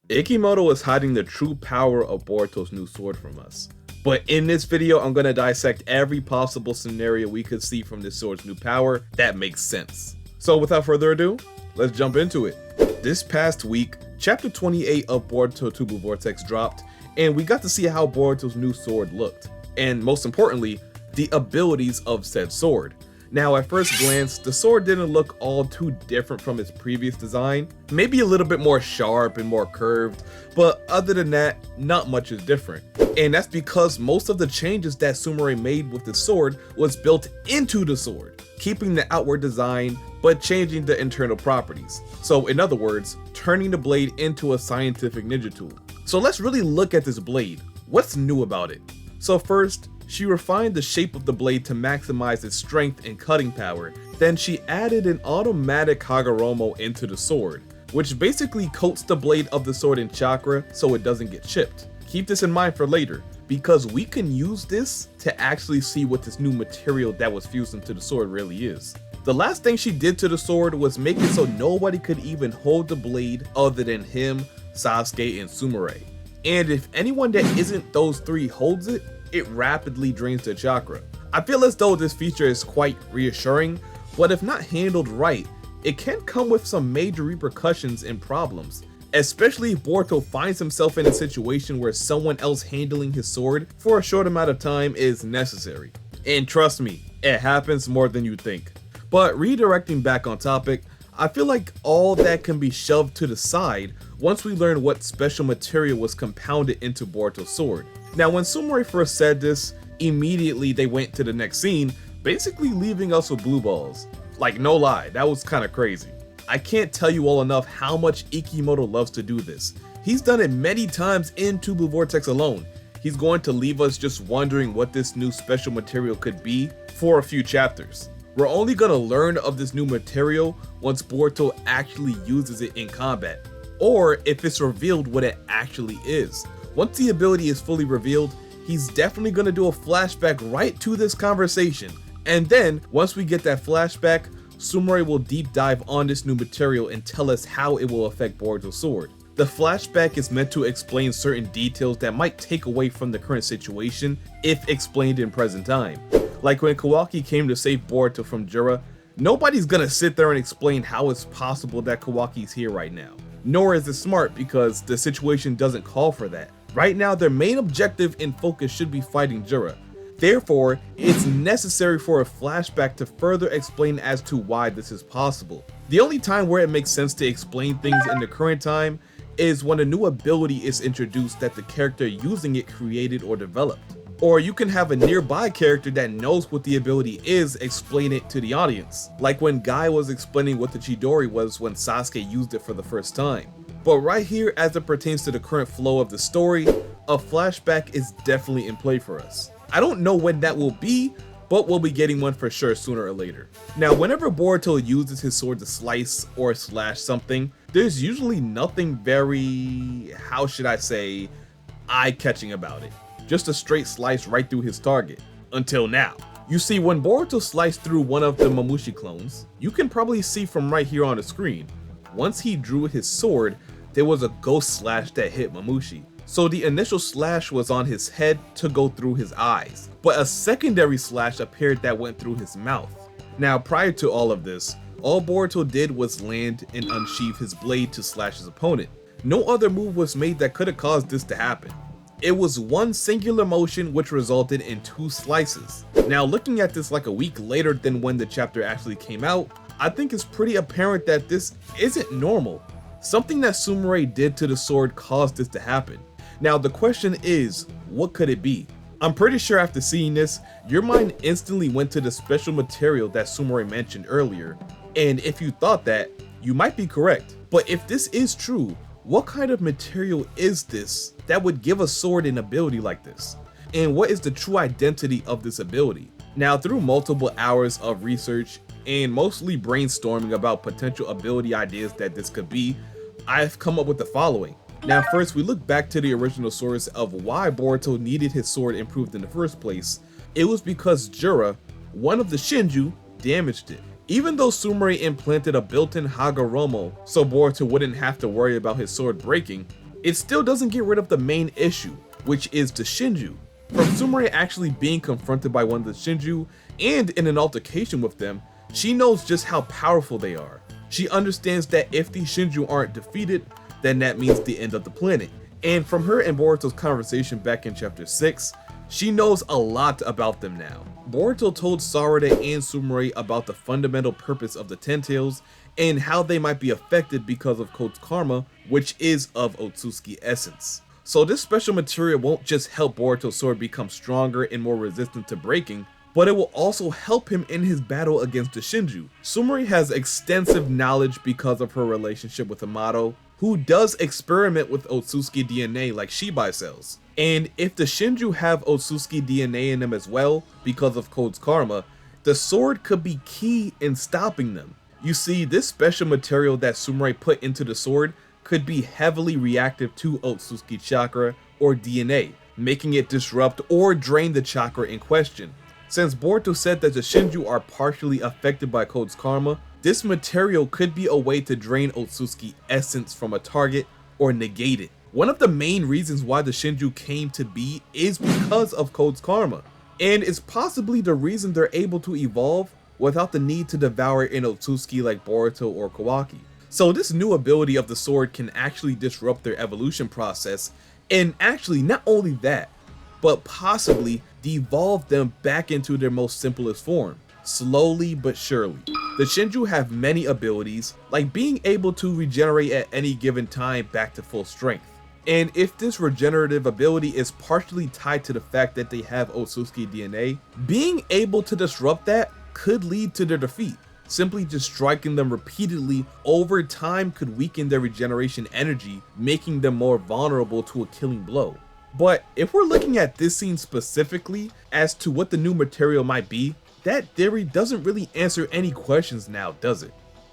Ikimoto is hiding the true power of Boruto's new sword from us. But in this video, I'm gonna dissect every possible scenario we could see from this sword's new power that makes sense. So without further ado, let's jump into it. This past week, chapter 28 of Boruto Two Blue Vortex dropped, and we got to see how Boruto's new sword looked, and most importantly, the abilities of said sword. Now at first glance, the sword didn't look all too different from its previous design, maybe a little bit more sharp and more curved, but other than that, not much is different. And that's because most of the changes that Sumire made with the sword was built into the sword, keeping the outward design but changing the internal properties. So in other words, turning the blade into a scientific ninja tool. So let's really look at this blade. What's new about it? So first, she refined the shape of the blade to maximize its strength and cutting power. Then she added an automatic Hashirama into the sword, which basically coats the blade of the sword in chakra so it doesn't get chipped. Keep this in mind for later, because we can use this to actually see what this new material that was fused into the sword really is. The last thing she did to the sword was make it so nobody could even hold the blade other than him, Sasuke, and Sumire. And if anyone that isn't those three holds it, it rapidly drains the chakra. I feel as though this feature is quite reassuring, but if not handled right, it can come with some major repercussions and problems, especially if Boruto finds himself in a situation where someone else handling his sword for a short amount of time is necessary. And trust me, it happens more than you think. But redirecting back on topic, I feel like all that can be shoved to the side once we learn what special material was compounded into Boruto's sword. Now when Sumire first said this, immediately they went to the next scene, basically leaving us with blue balls. Like no lie, that was kinda crazy. I can't tell you all enough how much Ikimoto loves to do this. He's done it many times in Two Blue Vortex alone. He's going to leave us just wondering what this new special material could be for a few chapters. We're only gonna learn of this new material once Boruto actually uses it in combat, or if it's revealed what it actually is. Once the ability is fully revealed, he's definitely gonna do a flashback right to this conversation. And then, once we get that flashback, Sumire will deep dive on this new material and tell us how it will affect Boruto's sword. The flashback is meant to explain certain details that might take away from the current situation if explained in present time. Like when Kawaki came to save Boruto from Jiraiya, nobody's gonna sit there and explain how it's possible that Kawaki's here right now. Nor is it smart because the situation doesn't call for that. Right now, their main objective and focus should be fighting Jiraiya. Therefore, it's necessary for a flashback to further explain as to why this is possible. The only time where it makes sense to explain things in the current time is when a new ability is introduced that the character using it created or developed. Or you can have a nearby character that knows what the ability is explain it to the audience, like when Guy was explaining what the Chidori was when Sasuke used it for the first time. But right here, as it pertains to the current flow of the story, a flashback is definitely in play for us. I don't know when that will be, but we'll be getting one for sure sooner or later. Now, whenever Boruto uses his sword to slice or slash something, there's usually nothing very, how should I say, eye-catching about it. Just a straight slice right through his target. Until now. You see, when Boruto sliced through one of the Mamushi clones, you can probably see from right here on the screen, once he drew his sword, there was a ghost slash that hit Mamushi. So the initial slash was on his head to go through his eyes, but a secondary slash appeared that went through his mouth. Now prior to all of this, all Boruto did was land and unsheath his blade to slash his opponent. No other move was made that could have caused this to happen. It was one singular motion which resulted in two slices. Now looking at this like a week later than when the chapter actually came out, I think it's pretty apparent that this isn't normal. Something that Sumire did to the sword caused this to happen. Now the question is, what could it be? I'm pretty sure after seeing this, your mind instantly went to the special material that Sumire mentioned earlier, and if you thought that, you might be correct. But if this is true, what kind of material is this that would give a sword an ability like this? And what is the true identity of this ability? Now through multiple hours of research and mostly brainstorming about potential ability ideas that this could be, I've come up with the following. Now first, we look back to the original source of why Boruto needed his sword improved in the first place. It was because Jiraiya, one of the Shinju, damaged it. Even though Sumire implanted a built-in Hashirama so Boruto wouldn't have to worry about his sword breaking, it still doesn't get rid of the main issue, which is the Shinju. From Sumire actually being confronted by one of the Shinju and in an altercation with them, she knows just how powerful they are. She understands that if these Shinju aren't defeated, then that means the end of the planet. And from her and Boruto's conversation back in chapter 6, she knows a lot about them now. Boruto told Sarada and Sumire about the fundamental purpose of the Ten Tails and how they might be affected because of Code's karma, which is of Otsutsuki essence. So this special material won't just help Boruto's sword become stronger and more resistant to breaking, but it will also help him in his battle against the Shinju. Sumire has extensive knowledge because of her relationship with Amato, who does experiment with Otsutsuki DNA like Shibai cells. And if the Shinju have Otsutsuki DNA in them as well, because of Code's karma, the sword could be key in stopping them. You see, this special material that Sumire put into the sword could be heavily reactive to Otsutsuki chakra or DNA, making it disrupt or drain the chakra in question. Since Boruto said that the Shinju are partially affected by Code's karma, this material could be a way to drain Otsutsuki essence from a target or negate it. One of the main reasons why the Shinju came to be is because of Code's karma, and it's possibly the reason they're able to evolve without the need to devour an Otsutsuki like Boruto or Kawaki. So this new ability of the sword can actually disrupt their evolution process, and actually not only that, but possibly devolve them back into their most simplest form, slowly but surely. The Shinju have many abilities, like being able to regenerate at any given time back to full strength. And if this regenerative ability is partially tied to the fact that they have Otsutsuki DNA, being able to disrupt that could lead to their defeat. Simply just striking them repeatedly over time could weaken their regeneration energy, making them more vulnerable to a killing blow. But if we're looking at this scene specifically as to what the new material might be, that theory doesn't really answer any questions now, does it?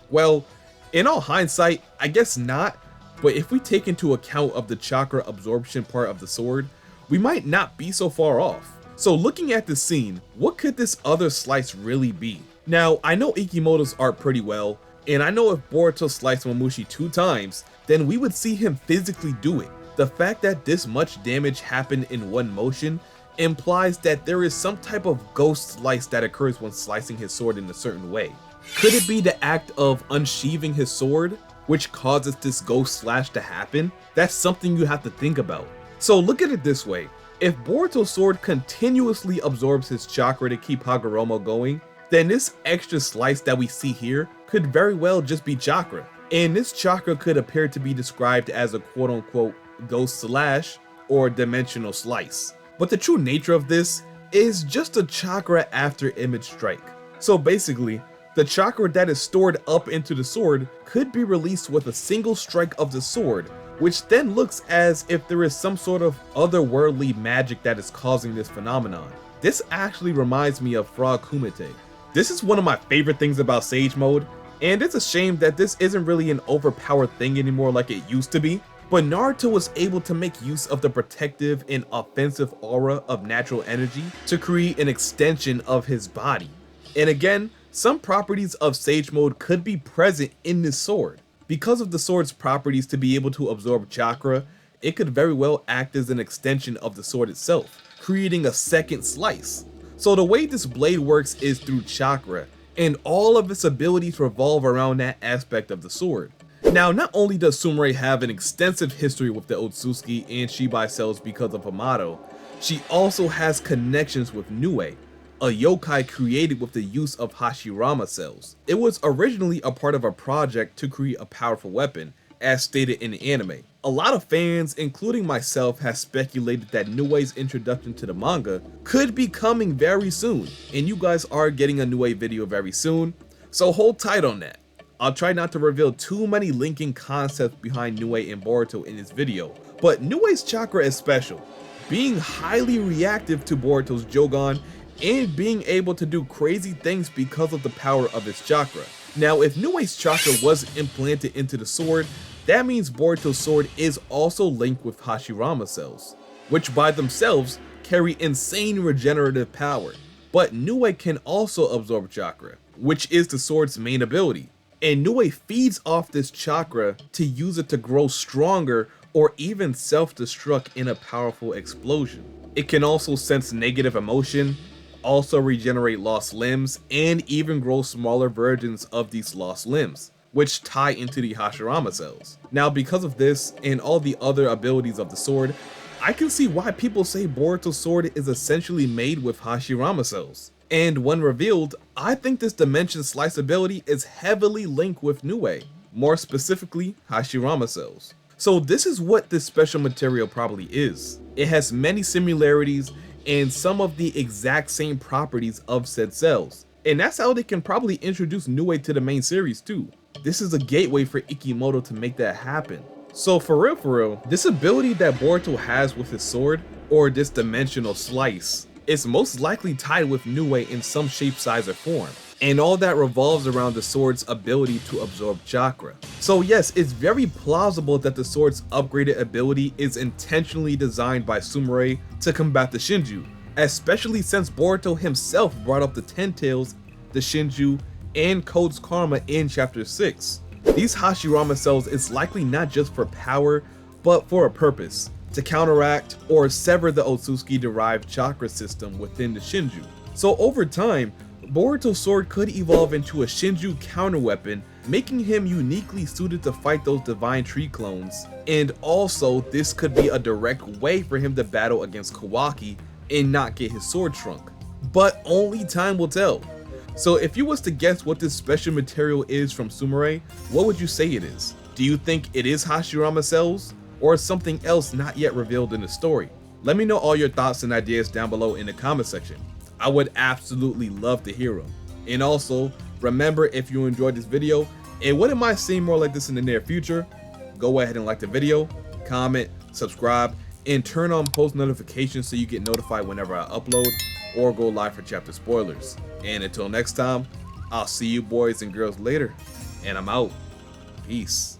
Well, in all hindsight, I guess not, but if we take into account of the chakra absorption part of the sword, we might not be so far off. So looking at the scene, what could this other slice really be? Now, I know Ikimoto's art pretty well, and I know if Boruto sliced Mamushi 2 times, then we would see him physically do it. The fact that this much damage happened in one motion implies that there is some type of ghost slice that occurs when slicing his sword in a certain way. Could it be the act of unsheathing his sword, which causes this ghost slash to happen? That's something you have to think about. So look at it this way, if Boruto's sword continuously absorbs his chakra to keep Hagoromo going, then this extra slice that we see here could very well just be chakra. And this chakra could appear to be described as a quote-unquote ghost slash or dimensional slice. But the true nature of this is just a chakra after image strike. So basically, the chakra that is stored up into the sword could be released with a single strike of the sword, which then looks as if there is some sort of otherworldly magic that is causing this phenomenon. This actually reminds me of Frog Kumite. This is one of my favorite things about Sage Mode, and it's a shame that this isn't really an overpowered thing anymore like it used to be. But Naruto was able to make use of the protective and offensive aura of natural energy to create an extension of his body. And again, some properties of Sage Mode could be present in this sword. Because of the sword's properties to be able to absorb chakra, it could very well act as an extension of the sword itself, creating a second slice. So the way this blade works is through chakra, and all of its abilities revolve around that aspect of the sword. Now, not only does Sumire have an extensive history with the Otsutsuki and Shibai cells because of Amato, she also has connections with Nue, a yokai created with the use of Hashirama cells. It was originally a part of a project to create a powerful weapon, as stated in the anime. A lot of fans, including myself, have speculated that Nue's introduction to the manga could be coming very soon, and you guys are getting a Nue video very soon, so hold tight on that. I'll try not to reveal too many linking concepts behind Nue and Boruto in this video, but Nue's chakra is special, being highly reactive to Boruto's Jogan and being able to do crazy things because of the power of his chakra. Now, if Nue's chakra was implanted into the sword, that means Boruto's sword is also linked with Hashirama cells, which by themselves carry insane regenerative power. But Nue can also absorb chakra, which is the sword's main ability. And Nue feeds off this chakra to use it to grow stronger or even self-destruct in a powerful explosion. It can also sense negative emotion, also regenerate lost limbs, and even grow smaller versions of these lost limbs, which tie into the Hashirama cells. Now, because of this and all the other abilities of the sword, I can see why people say Boruto's sword is essentially made with Hashirama cells. And when revealed, I think this dimension slice ability is heavily linked with Nue, more specifically Hashirama cells. So this is what this special material probably is. It has many similarities and some of the exact same properties of said cells. And that's how they can probably introduce Nue to the main series too. This is a gateway for Ikimoto to make that happen. So for real, this ability that Boruto has with his sword, or this dimensional slice, is most likely tied with Nue in some shape, size, or form. And all that revolves around the sword's ability to absorb chakra. So yes, it's very plausible that the sword's upgraded ability is intentionally designed by Sumire to combat the Shinju, especially since Boruto himself brought up the Ten Tails, the Shinju, and Code's Karma in chapter 6. These Hashirama cells is likely not just for power, but for a purpose, to counteract or sever the Otsutsuki derived chakra system within the Shinju. So over time, Boruto's sword could evolve into a Shinju counterweapon, making him uniquely suited to fight those divine tree clones, and also this could be a direct way for him to battle against Kawaki and not get his sword shrunk. But only time will tell. So if you was to guess what this special material is from Sumire, what would you say it is? Do you think it is Hashirama cells, or something else not yet revealed in the story? Let me know all your thoughts and ideas down below in the comment section. I would absolutely love to hear them. And also, remember, if you enjoyed this video and wouldn't mind seeing more like this in the near future, go ahead and like the video, comment, subscribe, and turn on post notifications so you get notified whenever I upload or go live for chapter spoilers. And until next time, I'll see you boys and girls later, and I'm out. Peace.